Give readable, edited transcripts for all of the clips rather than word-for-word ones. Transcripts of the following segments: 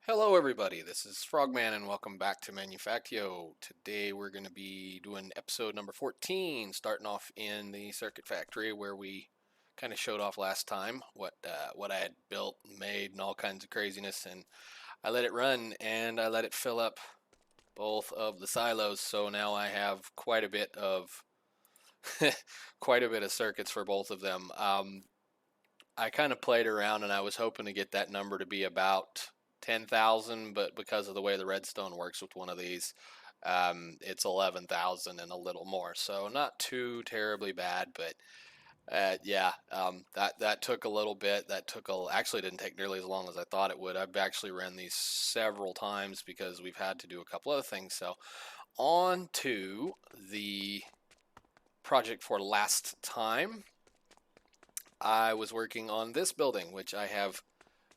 Hello everybody, this is Frogman and welcome back to Manufactio. Today we're going to be doing episode number 14, starting off in the circuit factory where we kind of showed off last time what I had built and made and all kinds of craziness, and I let it run and I let it fill up both of the silos, so now I have quite a bit of quite a bit of circuits for both of them. I kind of played around and I was hoping to get that number to be about 10,000, but because of the way the redstone works with one of these, it's 11,000 and a little more. So not too terribly bad, but yeah, that took a little bit. Actually didn't take nearly as long as I thought it would. I've actually ran these several times because we've had to do a couple other things. So on to the project for last time. I was working on this building, which I have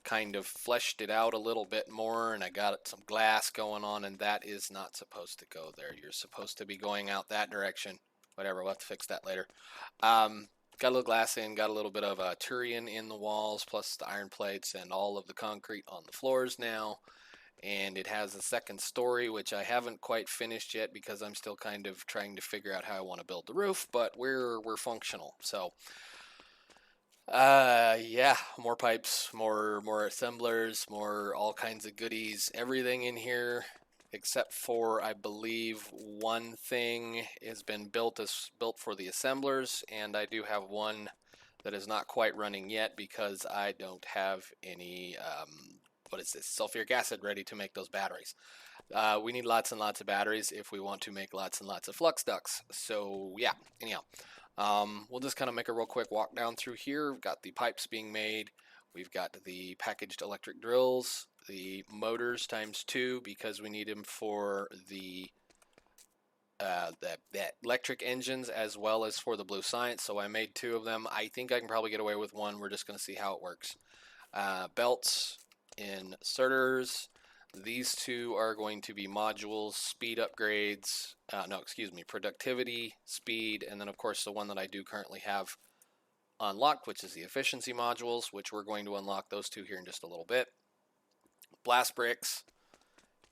kind of fleshed it out a little bit more, and I got some glass going on, and that is not supposed to go there. You're supposed to be going out that direction. Whatever, we'll have to fix that later. Got a little glass in, got a little bit of Turian in the walls, plus the iron plates and all of the concrete on the floors now. And it has a second story, which I haven't quite finished yet because I'm still kind of trying to figure out how I want to build the roof, but we're functional. So yeah, more pipes, more assemblers, more all kinds of goodies. Everything in here except for, I believe, one thing has been built for the assemblers, and I do have one that is not quite running yet because I don't have any what is this, sulfuric acid ready to make those batteries. We need lots and lots of batteries if we want to make lots and lots of flux ducts. So yeah, anyhow. We'll just kind of make a real quick walk down through here. We've got the pipes being made. We've got the packaged electric drills, the motors ×2 because we need them for the electric engines as well as for the blue science. So I made 2 of them. I think I can probably get away with 1. We're just going to see how it works. Belts, inserters. These 2 are going to be modules, speed upgrades, productivity, speed, and then of course the one that I do currently have unlocked, which is the efficiency modules, which we're going to unlock those 2 here in just a little bit. Blast bricks,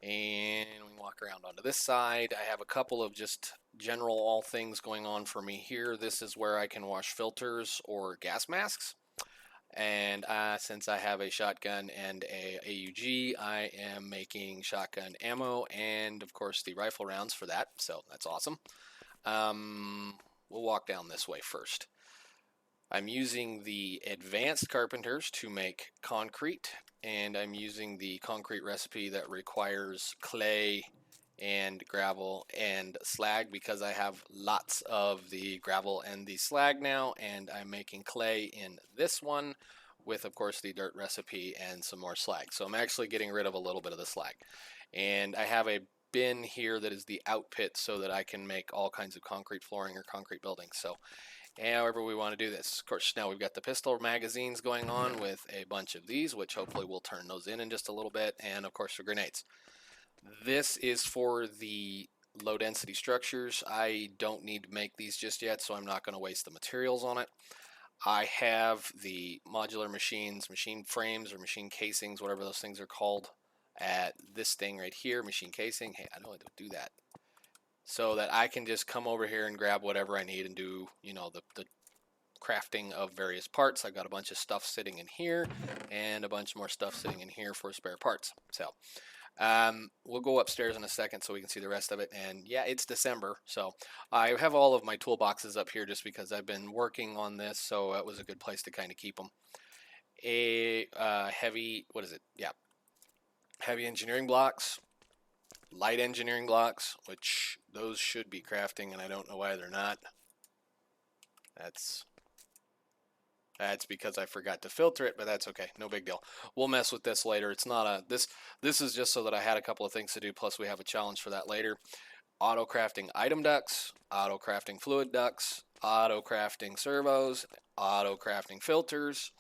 and we walk around onto this side. I have a couple of just general all things going on for me here. This is where I can wash filters or gas masks. And since I have a shotgun and a AUG, I am making shotgun ammo and, of course, the rifle rounds for that. So that's awesome. We'll walk down this way first. I'm using the advanced carpenters to make concrete, and I'm using the concrete recipe that requires clay and gravel and slag because I have lots of the gravel and the slag now, and I'm making clay in this one with, of course, the dirt recipe and some more slag. So I'm actually getting rid of a little bit of the slag. And I have a bin here that is the out pit so that I can make all kinds of concrete flooring or concrete buildings. So however we want to do this. Of course, now we've got the pistol magazines going on with a bunch of these, which hopefully we'll turn those in just a little bit, and of course the grenades. This is for the low density structures. I don't need to make these just yet, so I'm not going to waste the materials on it. I have the modular machines, machine frames or machine casings, whatever those things are called, at this thing right here, machine casing. Hey, I know I don't do that. So that I can just come over here and grab whatever I need and do, the crafting of various parts. I've got a bunch of stuff sitting in here and a bunch more stuff sitting in here for spare parts. So we'll go upstairs in a second so we can see the rest of it. And yeah, it's December, so I have all of my toolboxes up here just because I've been working on this, so it was a good place to kind of keep them. Heavy, what is it? Yeah, heavy engineering blocks, light engineering blocks, which those should be crafting, and I don't know why they're not. That's because I forgot to filter it, but that's okay. No big deal. We'll mess with this later. It's not a this is just so that I had a couple of things to do, plus we have a challenge for that later. Auto crafting item ducts, auto crafting fluid ducts, auto crafting servos, auto crafting filters,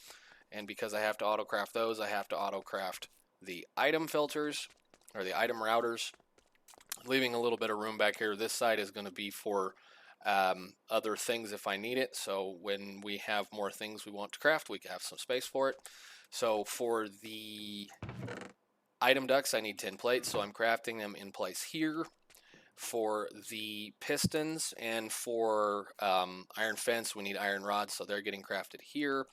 and because I have to auto craft those, I have to auto craft the item filters or the item routers. Leaving a little bit of room back here. This side is going to be for other things if I need it. So when we have more things we want to craft, we have some space for it. So for the item ducts, I need tin plates, so I'm crafting them in place here. For the pistons and for iron fence, we need iron rods, so they're getting crafted here.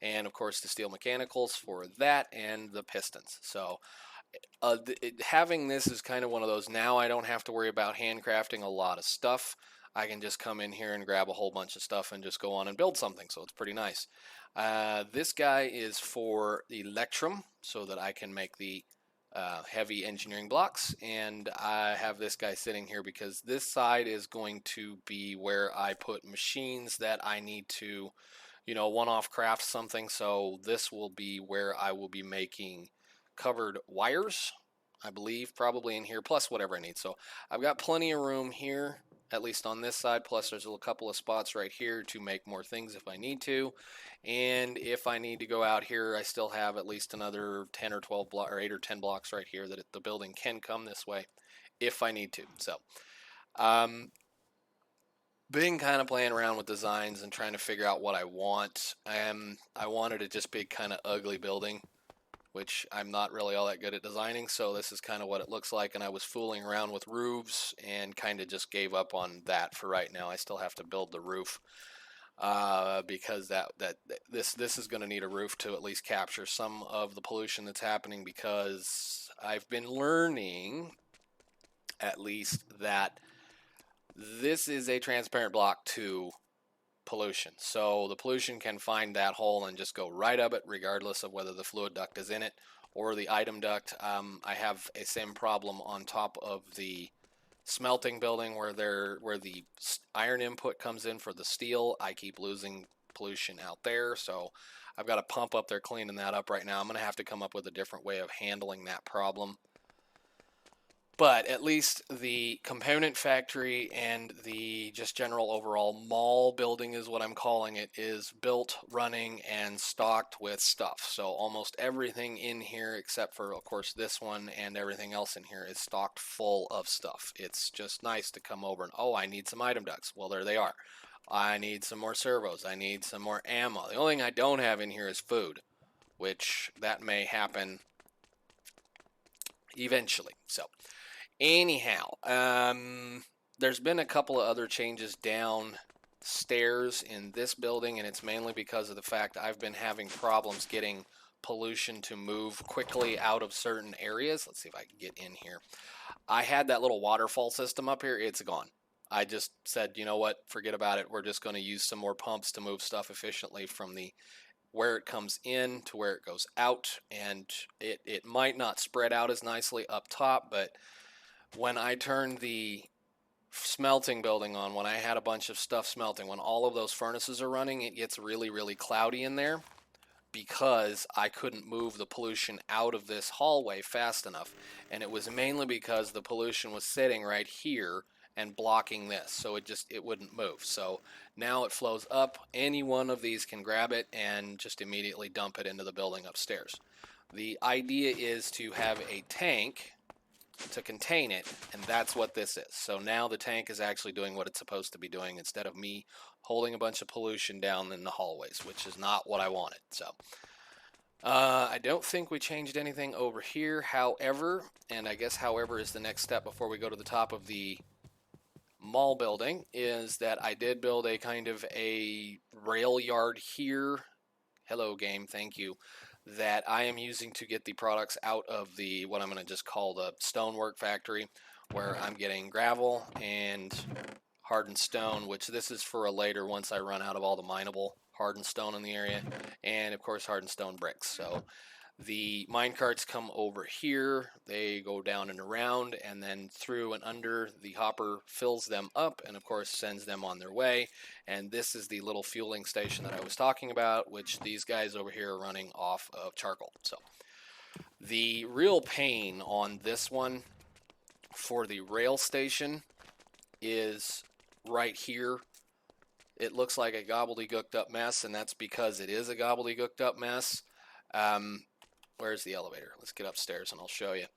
And of course the steel mechanicals for that and the pistons. So having this is kind of one of those, now I don't have to worry about handcrafting a lot of stuff. I can just come in here and grab a whole bunch of stuff and just go on and build something, so it's pretty nice. This guy is for Electrum, so that I can make the heavy engineering blocks, and I have this guy sitting here because this side is going to be where I put machines that I need to, one-off craft something. So this will be where I will be making covered wires, I believe, probably in here, plus whatever I need. So I've got plenty of room here, at least on this side, plus there's a couple of spots right here to make more things if I need to. And if I need to go out here, I still have at least another 10 or 12 blocks, or 8 or 10 blocks right here that the building can come this way if I need to. So been kind of playing around with designs and trying to figure out what I want. I wanted it just big, kind of ugly building, which I'm not really all that good at designing, so this is kind of what it looks like. And I was fooling around with roofs and kind of just gave up on that for right now. I still have to build the roof because this is going to need a roof to at least capture some of the pollution that's happening, because I've been learning at least that this is a transparent block to pollution. So the pollution can find that hole and just go right up it, regardless of whether the fluid duct is in it or the item duct. I have a same problem on top of the smelting building where the iron input comes in for the steel. I keep losing pollution out there, so I've got to pump up there cleaning that up right now. I'm going to have to come up with a different way of handling that problem. But at least the component factory and the just general overall mall building is what I'm calling it, is built, running, and stocked with stuff. So almost everything in here, except for, of course, this one, and everything else in here is stocked full of stuff. It's just nice to come over and, oh, I need some item ducts. Well, there they are. I need some more servos. I need some more ammo. The only thing I don't have in here is food, which that may happen eventually. So anyhow, there's been a couple of other changes downstairs in this building, and it's mainly because of the fact I've been having problems getting pollution to move quickly out of certain areas. Let's see if I can get in here. I had that little waterfall system up here. It's gone. I just said, you know what, forget about it. We're just going to use some more pumps to move stuff efficiently from the where it comes in to where it goes out, and it might not spread out as nicely up top, but when I turned the smelting building on, when I had a bunch of stuff smelting, when all of those furnaces are running, it gets really, really cloudy in there because I couldn't move the pollution out of this hallway fast enough. And it was mainly because the pollution was sitting right here and blocking this, so it wouldn't move. So now it flows up. Any one of these can grab it and just immediately dump it into the building upstairs. The idea is to have a tank to contain it, and that's what this is. So now the tank is actually doing what it's supposed to be doing, instead of me holding a bunch of pollution down in the hallways, which is not what I wanted. So I don't think we changed anything over here, however, and I guess however is the next step before we go to the top of the mall building, is that I did build a kind of a rail yard here. Hello game, thank you. That I am using to get the products out of the, what I'm going to just call the stonework factory, where I'm getting gravel and hardened stone, which this is for a later once I run out of all the mineable hardened stone in the area, and of course hardened stone bricks. So the mine carts come over here, they go down and around, and then through and under, the hopper fills them up and of course sends them on their way. And this is the little fueling station that I was talking about, which these guys over here are running off of charcoal. So the real pain on this one for the rail station is right here. It looks like a gobbledygooked up mess, and that's because it is a gobbledygooked up mess. Where's the elevator? Let's get upstairs and I'll show you.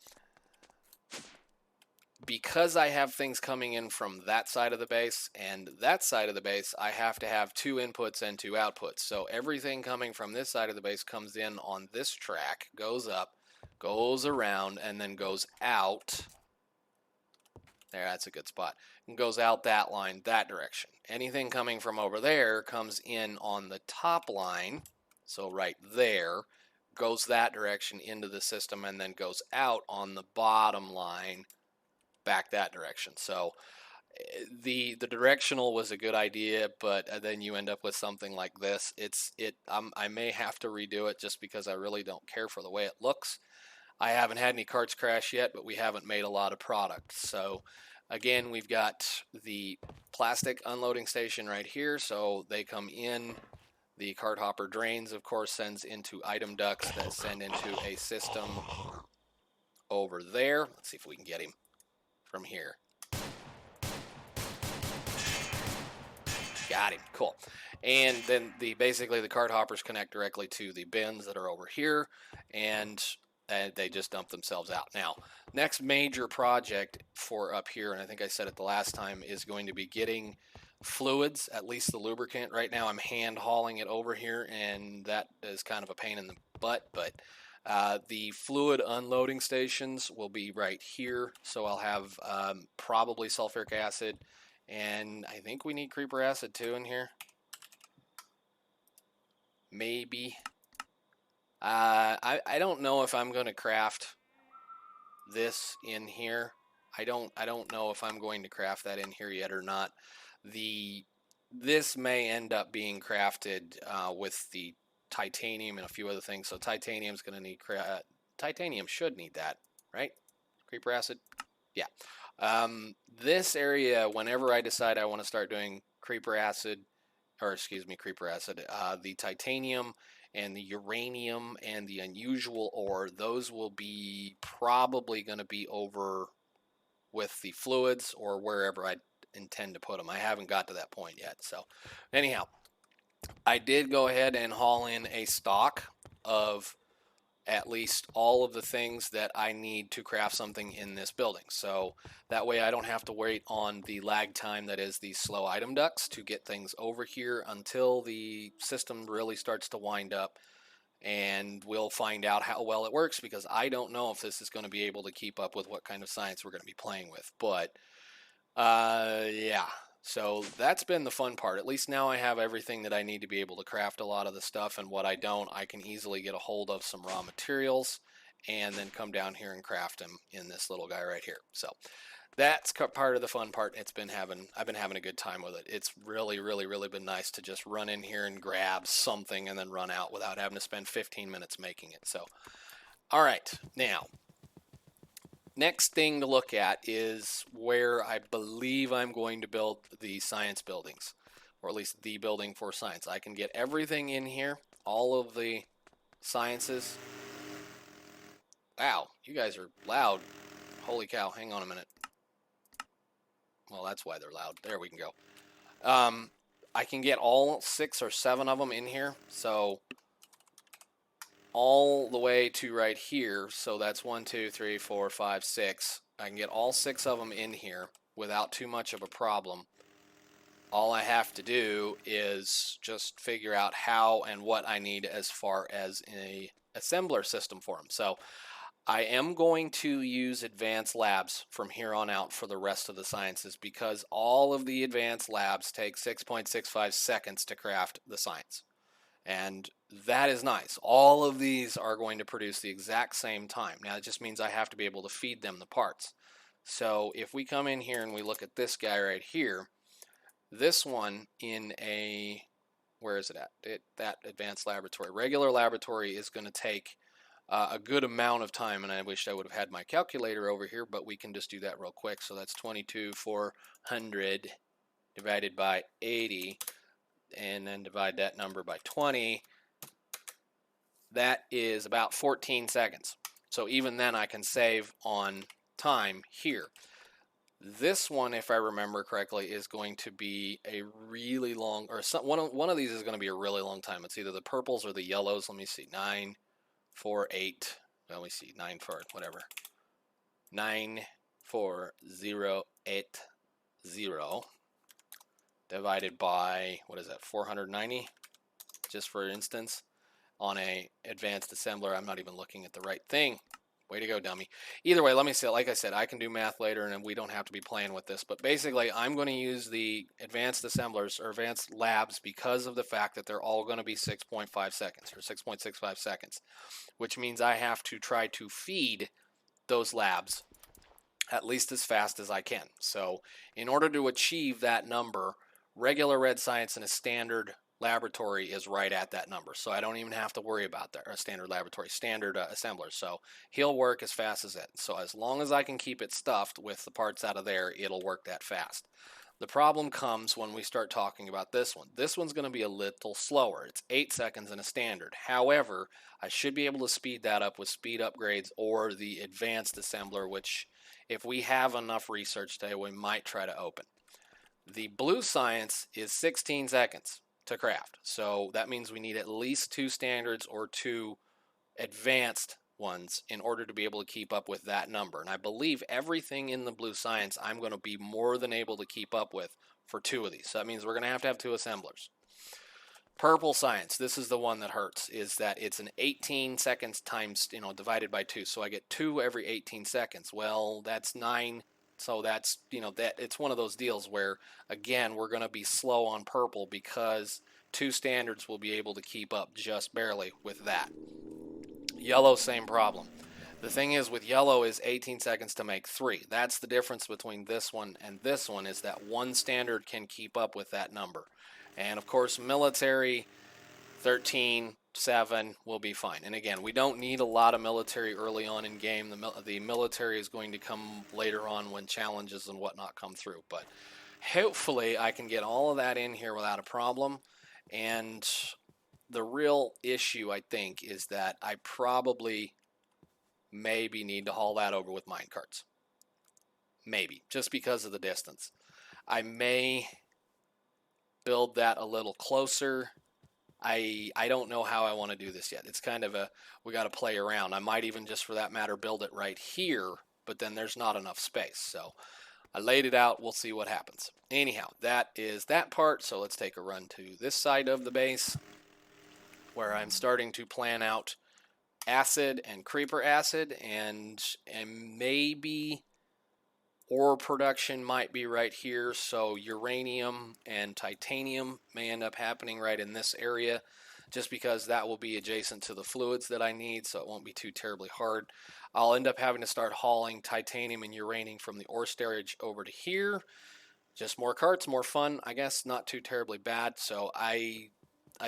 Because I have things coming in from that side of the base and that side of the base, I have to have 2 inputs and 2 outputs. So everything coming from this side of the base comes in on this track, goes up, goes around, and then goes out. There, that's a good spot. And goes out that line, that direction. Anything coming from over there comes in on the top line, so right there, goes that direction into the system, and then goes out on the bottom line, back that direction. So the directional was a good idea, but then you end up with something like this. I may have to redo it just because I really don't care for the way it looks. I haven't had any carts crash yet, but we haven't made a lot of product. So again, we've got the plastic unloading station right here. So they come in. The cart hopper drains, of course, sends into item ducts that send into a system over there. Let's see if we can get him from here. Got him. Cool. And then basically the cart hoppers connect directly to the bins that are over here, and they just dump themselves out. Now, next major project for up here, and I think I said it the last time, is going to be getting fluids, at least the lubricant. Right now I'm hand hauling it over here, and that is kind of a pain in the butt, but the fluid unloading stations will be right here. So I'll have probably sulfuric acid, and I think we need creeper acid too in here. Maybe. I don't know if I'm going to craft this in here. I don't know if I'm going to craft that in here yet or not. This may end up being crafted with the titanium and a few other things. So titanium's going to need titanium should need that, right? Creeper acid. Yeah. This area, whenever I decide I want to start doing creeper acid, the titanium and the uranium and the unusual ore, those will be probably going to be over with the fluids or wherever I intend to put them. I haven't got to that point yet. So anyhow, I did go ahead and haul in a stock of at least all of the things that I need to craft something in this building. So that way I don't have to wait on the lag time that is the slow item ducts to get things over here until the system really starts to wind up, and we'll find out how well it works, because I don't know if this is going to be able to keep up with what kind of science we're going to be playing with. But yeah, so that's been the fun part. At least now I have everything that I need to be able to craft a lot of the stuff, and what I don't, I can easily get a hold of some raw materials and then come down here and craft them in this little guy right here. So that's part of the fun part. I've been having a good time with it. It's really been nice to just run in here and grab something and then run out without having to spend 15 minutes making it. So, all right, now next thing to look at is where I believe I'm going to build the science buildings, or at least the building for science. I can get everything in here, all of the sciences. Wow, you guys are loud. Holy cow, hang on a minute. Well, that's why they're loud. There we can go. I can get all 6 or 7 of them in here, so all the way to right here. So that's 1, 2, 3, 4, 5, 6. I can get all 6 of them in here without too much of a problem. All I have to do is just figure out how and what I need as far as a assembler system for them. So I am going to use advanced labs from here on out for the rest of the sciences, because all of the advanced labs take 6.65 seconds to craft the science. And that is nice. All of these are going to produce the exact same time. Now, it just means I have to be able to feed them the parts. So if we come in here and we look at this guy right here, this one in a, where is it at? That advanced laboratory. Regular laboratory is going to take a good amount of time, and I wish I would have had my calculator over here, but we can just do that real quick. So that's 22,400 divided by 80, and then divide that number by 20. That is about 14 seconds. So even then I can save on time here. This one, if I remember correctly, is going to be a really long, or one of these is going to be a really long time. It's either the purples or the yellows. Let me see, 9, 4, 8. Let me see, 9, 4, whatever. 9, 4, 0, 8, 0 divided by, what is that, 490, just for instance, on a advanced assembler. I'm not even looking at the right thing. Way to go, dummy. Either way, let me say, like I said, I can do math later and we don't have to be playing with this. But basically, I'm going to use the advanced assemblers or advanced labs because of the fact that they're all going to be 6.5 seconds or 6.65 seconds, which means I have to try to feed those labs at least as fast as I can. So in order to achieve that number, regular red science in a standard laboratory is right at that number. So I don't even have to worry about that, or standard laboratory, standard assembler. So he'll work as fast as it. So as long as I can keep it stuffed with the parts out of there, it'll work that fast. The problem comes when we start talking about this one. This one's going to be a little slower. It's 8 seconds in a standard. However, I should be able to speed that up with speed upgrades or the advanced assembler, which if we have enough research today, we might try to open. The blue science is 16 seconds to craft. So that means we need at least 2 standards or 2 advanced ones in order to be able to keep up with that number. And I believe everything in the blue science I'm going to be more than able to keep up with for 2 of these. So that means we're going to have 2 assemblers. Purple science, this is the one that hurts, is that it's an 18 seconds times, divided by 2. So I get 2 every 18 seconds. Well, that's 9. So that's, that it's one of those deals where, again, we're going to be slow on purple because 2 standards will be able to keep up just barely with that. Yellow, same problem. The thing is with yellow is 18 seconds to make 3. That's the difference between this one and this one, is that 1 standard can keep up with that number. And of course, military, 13, 7 will be fine. And again, we don't need a lot of military early on in game. The military is going to come later on when challenges and whatnot come through. But hopefully I can get all of that in here without a problem. And the real issue, I think, is that I probably maybe need to haul that over with minecarts. Maybe, just because of the distance. I may build that a little closer. I don't know how I want to do this yet. It's kind of we got to play around. I might even, just for that matter, build it right here, but then there's not enough space. So I laid it out. We'll see what happens. Anyhow, that is that part. So let's take a run to this side of the base where I'm starting to plan out acid and creeper acid, and maybe ore production might be right here. So uranium and titanium may end up happening right in this area, just because that will be adjacent to the fluids that I need, so it won't be too terribly hard. I'll end up having to start hauling titanium and uranium from the ore storage over to here. Just more carts, more fun, I guess, not too terribly bad. So I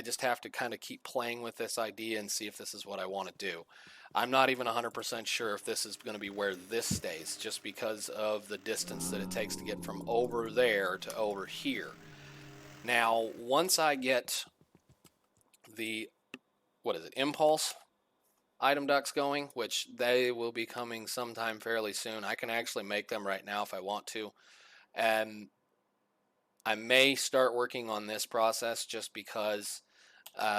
just have to kind of keep playing with this idea and see if this is what I want to do. I'm not even 100% sure if this is going to be where this stays, just because of the distance that it takes to get from over there to over here. Now, once I get the, impulse item ducts going, which they will be coming sometime fairly soon. I can actually make them right now if I want to. And I may start working on this process just because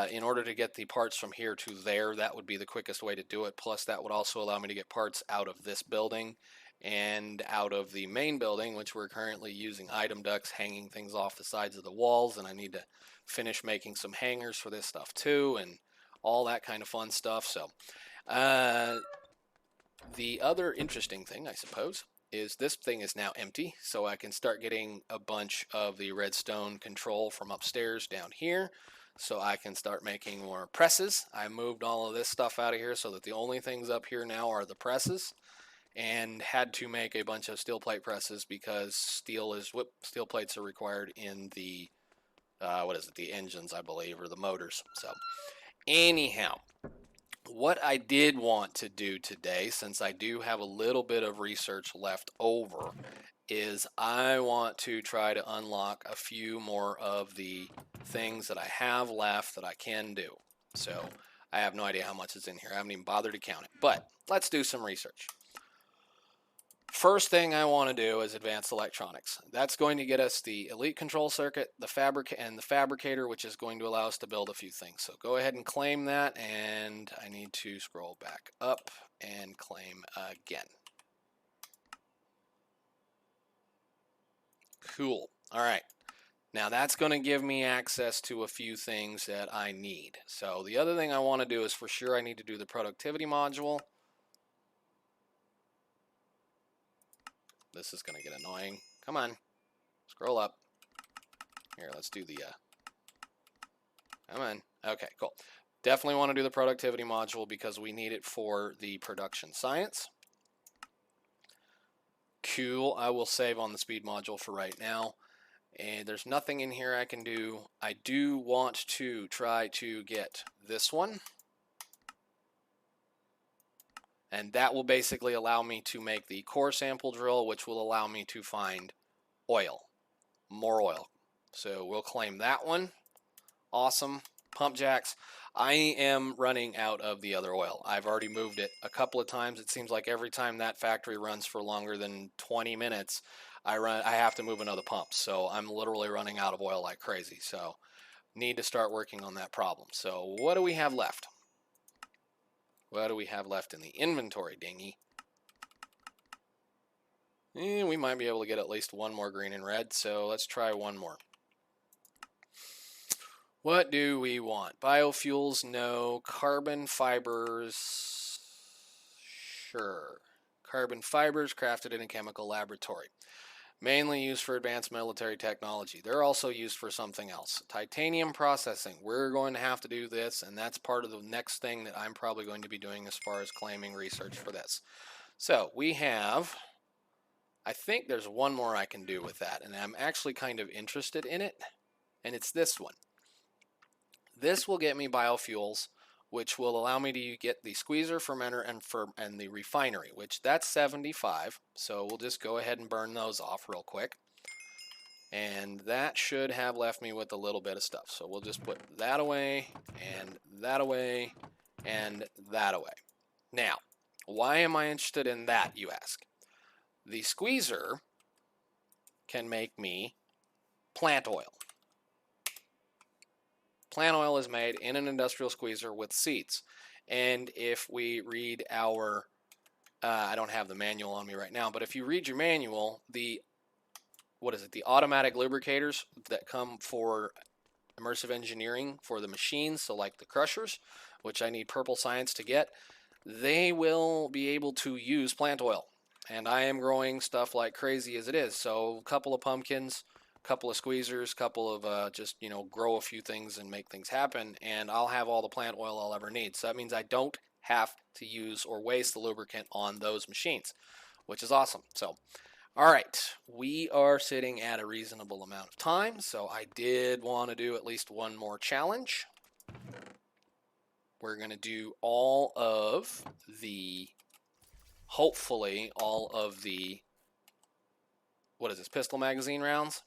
in order to get the parts from here to there, that would be the quickest way to do it. Plus, that would also allow me to get parts out of this building and out of the main building, which we're currently using item ducts, hanging things off the sides of the walls. And I need to finish making some hangers for this stuff too, and all that kind of fun stuff. So the other interesting thing, I suppose, is this thing is now empty, so I can start getting a bunch of the redstone control from upstairs down here, so I can start making more presses. I moved all of this stuff out of here so that the only things up here now are the presses, and had to make a bunch of steel plate presses because steel plates are required in the the engines, I believe, or the motors. So anyhow, what I did want to do today, since I do have a little bit of research left over, is I want to try to unlock a few more of the things that I have left that I can do. So I have no idea how much is in here. I haven't even bothered to count it, but let's do some research. First thing I want to do is advanced electronics. That's going to get us the elite control circuit, the fabricator, which is going to allow us to build a few things. So go ahead and claim that, and I need to scroll back up and claim again. Cool. All right. Now that's going to give me access to a few things that I need. So the other thing I want to do is, for sure, I need to do the productivity module. this is going to get annoying. Come on. Scroll up. Here, let's do the... come on. Okay, cool. Definitely want to do the productivity module because we need it for the production science. Cool. I will save on the speed module for right now. And there's nothing in here I can do. I do want to try to get this one. And that will basically allow me to make the core sample drill, which will allow me to find oil. More oil. So we'll claim that one. Awesome. Pump jacks. I am running out of the other oil. I've already moved it a couple of times. It seems like every time that factory runs for longer than 20 minutes, I have to move another pump. So I'm literally running out of oil like crazy. So need to start working on that problem. So what do we have left? What do we have left in the inventory dinghy? We might be able to get at least one more green and red. So let's try one more. What do we want? Biofuels, no. Carbon fibers, sure. Carbon fibers crafted in a chemical laboratory. Mainly used for advanced military technology. They're also used for something else. Titanium processing. We're going to have to do this, and that's part of the next thing that I'm probably going to be doing as far as claiming research for this. So we have, I think there's one more I can do with that, and I'm actually kind of interested in it, and it's this one. This will get me biofuels, which will allow me to get the squeezer, fermenter, and the refinery, which that's 75. So we'll just go ahead and burn those off real quick. And that should have left me with a little bit of stuff. So we'll just put that away, and that away, and that away. Now, why am I interested in that, you ask? The squeezer can make me plant oil. Plant oil is made in an industrial squeezer with seeds. And if we read our, I don't have the manual on me right now, but if you read your manual, the automatic lubricators that come for immersive engineering for the machines, so like the crushers, which I need purple science to get, they will be able to use plant oil. And I am growing stuff like crazy as it is. So a couple of pumpkins, couple of squeezers, couple of just, grow a few things and make things happen, and I'll have all the plant oil I'll ever need. So that means I don't have to use or waste the lubricant on those machines, which is awesome. So, all right, we are sitting at a reasonable amount of time, so I did want to do at least one more challenge. We're going to do hopefully all of the, pistol magazine rounds.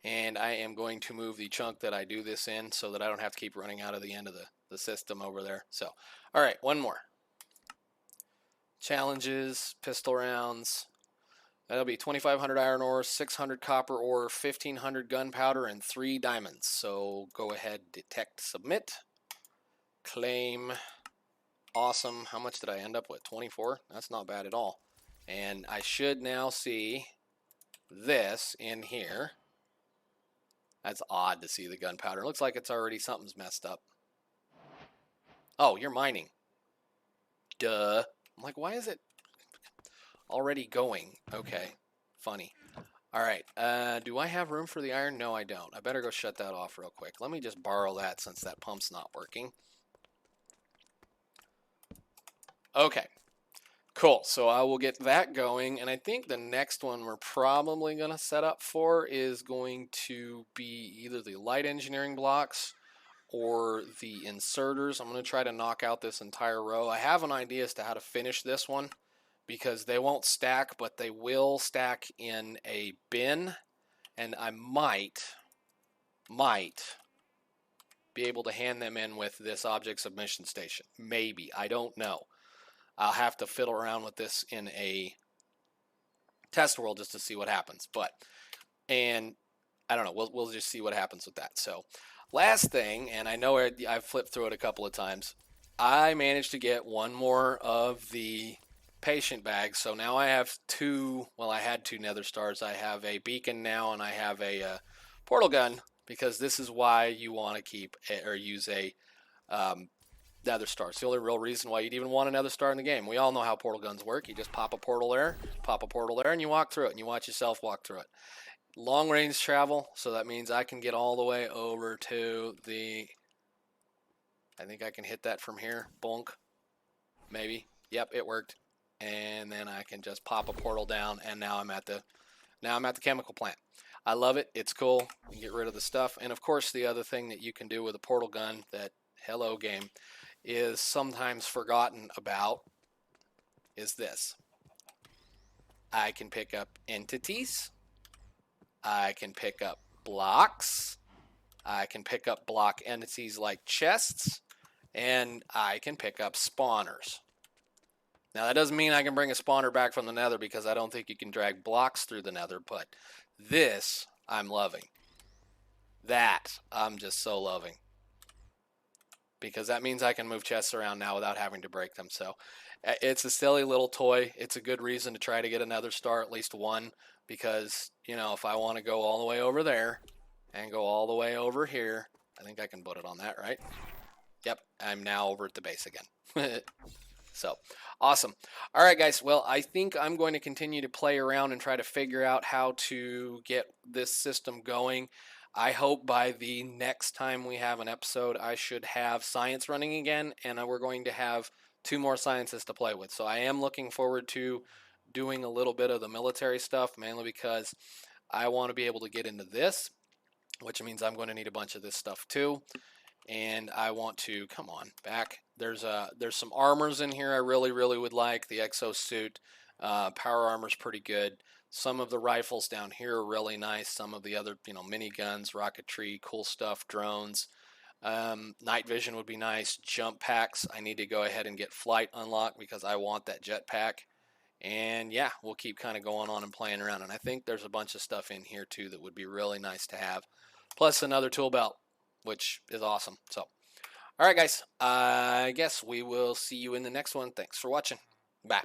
And I am going to move the chunk that I do this in so that I don't have to keep running out of the end of the system over there. So, all right, one more. Challenges, pistol rounds. That'll be 2,500 iron ore, 600 copper ore, 1,500 gunpowder, and 3 diamonds. So go ahead, detect, submit, claim. Awesome. How much did I end up with? 24? That's not bad at all. And I should now see this in here. That's odd to see the gunpowder. It looks like it's already, something's messed up. Oh, you're mining. Duh. I'm like, why is it already going? Okay, funny. All right, do I have room for the iron? No, I don't. I better go shut that off real quick. Let me just borrow that since that pump's not working. Okay, cool. So I will get that going, and I think the next one we're probably going to set up for is going to be either the light engineering blocks or the inserters. I'm going to try to knock out this entire row. I have an idea as to how to finish this one because they won't stack, but they will stack in a bin, and I might be able to hand them in with this object submission station. Maybe. I don't know. I'll have to fiddle around with this in a test world just to see what happens. And I don't know. We'll just see what happens with that. So last thing, and I know I've flipped through it a couple of times, I managed to get one more of the patient bags. So now I have 2, well, I had 2 nether stars. I have a beacon now, and I have a portal gun, because this is why you want to keep or use a nether star. It's the only real reason why you'd even want a nether star in the game. We all know how portal guns work. You just pop a portal there, and you walk through it, and you watch yourself walk through it. Long range travel, so that means I can get all the way over to the... I think I can hit that from here. Bonk. Maybe. Yep, it worked. And then I can just pop a portal down, and now I'm at the chemical plant. I love it. It's cool. You get rid of the stuff. And of course, the other thing that you can do with a portal gun that, hello game, is sometimes forgotten about is this. I can pick up entities. I can pick up blocks. I can pick up block entities like chests. And I can pick up spawners. Now, that doesn't mean I can bring a spawner back from the nether, because I don't think you can drag blocks through the nether, but this I'm loving. That I'm just so loving. Because that means I can move chests around now without having to break them. So it's a silly little toy. It's a good reason to try to get another star, at least one, because, you know, if I want to go all the way over there and go all the way over here, I think I can put it on that, right? Yep, I'm now over at the base again. So, awesome. All right, guys. Well, I think I'm going to continue to play around and try to figure out how to get this system going. I hope by the next time we have an episode, I should have science running again, and we're going to have 2 more scientists to play with. So I am looking forward to doing a little bit of the military stuff, mainly because I want to be able to get into this, which means I'm going to need a bunch of this stuff too. And I want to, come on, back. There's some armors in here I really would like. The exosuit, power armor's pretty good. Some of the rifles down here are really nice. Some of the other, mini guns, rocketry, cool stuff, drones. Night vision would be nice. Jump packs. I need to go ahead and get flight unlocked because I want that jetpack. And yeah, we'll keep kind of going on and playing around. And I think there's a bunch of stuff in here too that would be really nice to have. Plus another tool belt, which is awesome. So, all right, guys, I guess we will see you in the next one. Thanks for watching. Bye.